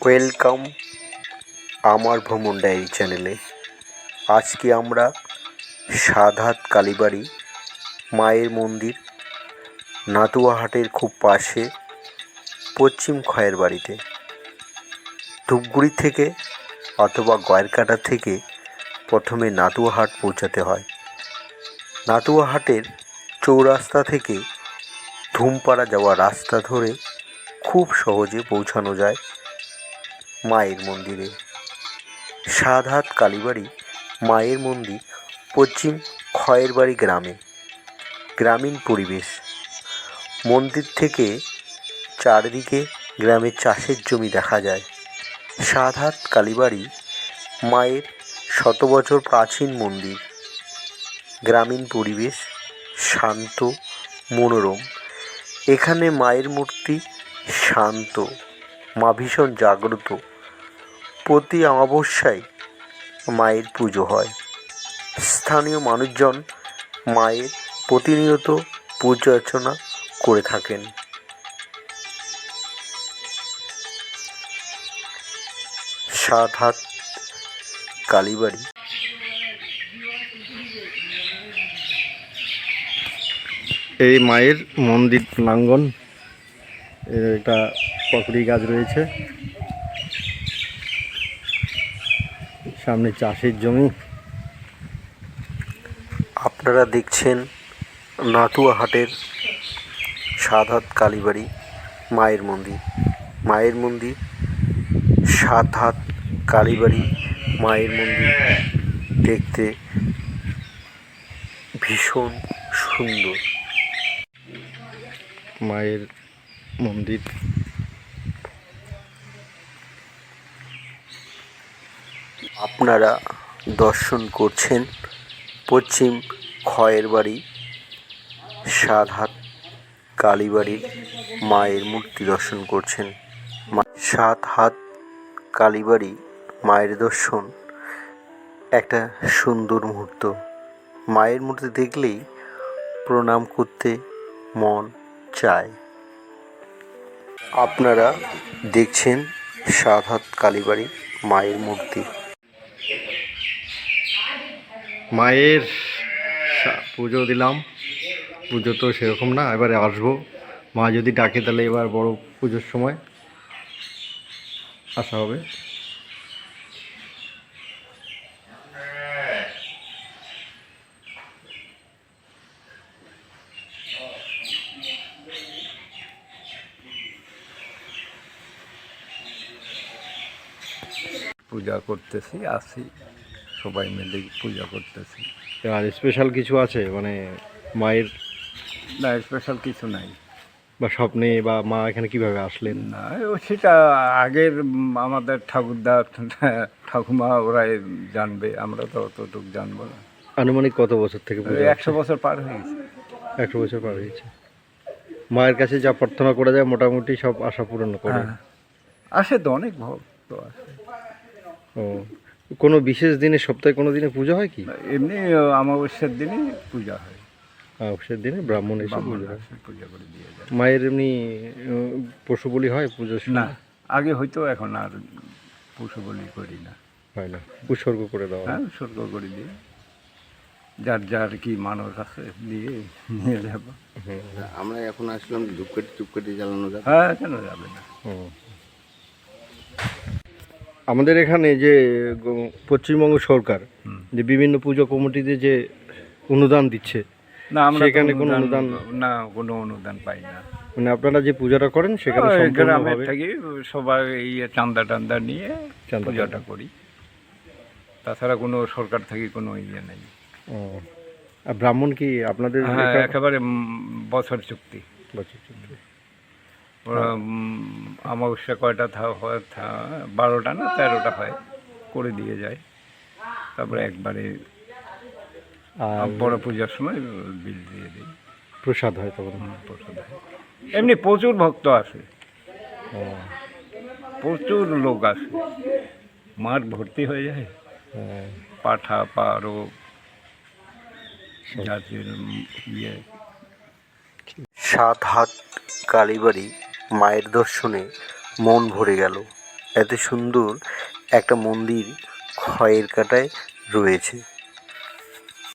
Welcome আমার ভ্রমণ diary চ্যানেলে। আজকে আমরা সাতহাত কালীবাড়ি মায়ের মন্দির, নাতুয়াহাটের খুব পাশে পশ্চিম খয়ের বাড়িতে। ধূপগুড়ি থেকে অথবা গয়েরকাটা থেকে প্রথমে নাতুয়াহাট পৌঁছাতে হয়। নাতুয়াহাটের চৌরাস্তা থেকে ধুমপাড়া যাওয়ার রাস্তা ধরে খুব সহজে পৌঁছানো যায় মায়ের মন্দিরে। সাতহাত কালীবাড়ি মায়ের মন্দির পশ্চিম খয়ের বাড়ি গ্রামে। গ্রামীণ পরিবেশ। মন্দির থেকে চারদিকে গ্রামের চাষের জমি দেখা যায়। সাতহাত কালীবাড়ি মায়ের 100 বছর প্রাচীন মন্দির। গ্রামীণ পরিবেশ, শান্ত মনোরম। এখানে মায়ের মূর্তি শান্ত, মা ভীষণ জাগ্রত। প্রতি অমাবস্যায় মায়ের পুজো হয়। স্থানীয় মানুষজন মায়ের প্রতিনিয়ত পূজা অর্চনা করে থাকেন। সাতহাত কালীবাড়ি। এই মায়ের মন্দির প্রাঙ্গণ, এটা পকড়ি গাছ রয়েছে, সামনে চাষের জমি। আপনারা দেখছেন নাতুয়াহাটের সাতহাত কালীবাড়ি মায়ের মন্দির। মায়ের মন্দির সাতহাত কালীবাড়ি মায়ের মন্দির দেখতে ভীষণ সুন্দর। মায়ের মন্দির আপনারা দর্শন করছেন পশ্চিম খয়ের বাড়ি সাতহাত কালীবাড়ির মায়ের মূর্তি দর্শন করছেন। সাতহাত কালীবাড়ি মায়ের দর্শন একটা সুন্দর মুহূর্ত। মায়ের মূর্তি দেখলেই প্রণাম করতে মন চায়। আপনারা দেখছেন সাতহাত কালীবাড়ি মায়ের মূর্তি। মায়ের পুজো দিলাম। পুজো তো সেরকম না, এবারে আসবো। মা যদি ডাকে তাহলে এবার বড় পুজোর সময় আসা হবে। পূজা করতেছি, আসি সবাই মিলে পূজা করতেছি। আর স্পেশাল কিছু আছে মানে মায়ের, না স্পেশাল কিছু নাই। বা স্বপ্নে, বা মা এখানে কিভাবে আসলেন? না সেটা আগের আমাদের ঠাকুরদা ঠাকুমা ওরাই জানবে, আমরা তো অতটুকু জানবো না। আনুমানিক কত বছর থেকে পুজো? 100 বছর পার হয়ে গেছে। 100 বছর পার হয়েছে। মায়ের কাছে যা প্রার্থনা করা যায় মোটামুটি সব আশা পূরণ করে। হ্যাঁ, আসে তো অনেক ভক্ত আসে। ও, কোনো বিশেষ দিনে, সপ্তাহে কোনো দিনে পুজো হয় কি? এমনি অমাবস্যার দিনে পূজা হয়। অবসর দিনে ব্রাহ্মণ এসে পুজো হয়। পূজা করে দিয়ে যায়। মায়ের এমনি পশু বলি হয় পুজোর না, সময়? আগে হয়তো, এখন আর পশু বলি করি না। হয় না, উৎসর্গ করে দেওয়া হয়। হ্যাঁ, উৎসর্গ করে দিই। যার যার কি মানুষ আছে দিয়ে নিয়ে যাব। আমরা এখন আসলাম, ধূপকাঠি জ্বালানো যাবে? হ্যাঁ, কেন যাবে না। আমাদের এখানে যে পশ্চিমবঙ্গ সরকার যে বিভিন্ন পুজো কমিটিতে যে অনুদান দিচ্ছে, না আমরা সেখানে কোনো অনুদান? না, কোনো অনুদান পাই না। মানে আপনারা যে পূজাটা করেন সেখানে ওই গ্রামের সম্পূর্ণভাবে থেকে সবাই চাঁদা টান্দা নিয়ে চাঁদা পূজাটা করি। তাছাড়া কোনো সরকার থেকে কোনো ইয়ে নেই। ও, আর ব্রাহ্মণ কি আপনাদের? হ্যাঁ, একেবারে বছর চুক্তি। বছর চুক্তি। ওরা অমাবস্যা কয়টা হয়, 12টা না 13টা হয়, করে দিয়ে যায়। তারপরে একবারে আর বড় পূজার সময় বিল দিয়ে দিই। প্রসাদ হয় তখন? প্রসাদ হয়। এমনি প্রচুর ভক্ত আসে, ও, প্রচুর লোক আসে, মাঠ ভর্তি হয়ে যায়। হ্যাঁ। পাঠা পারো জাতির ইয়ে। সাতহাত কালীবাড়ি মায়ের দর্শনে মন ভরে গেল। এত সুন্দর একটা মন্দির খয়ের কাটায় রয়েছে।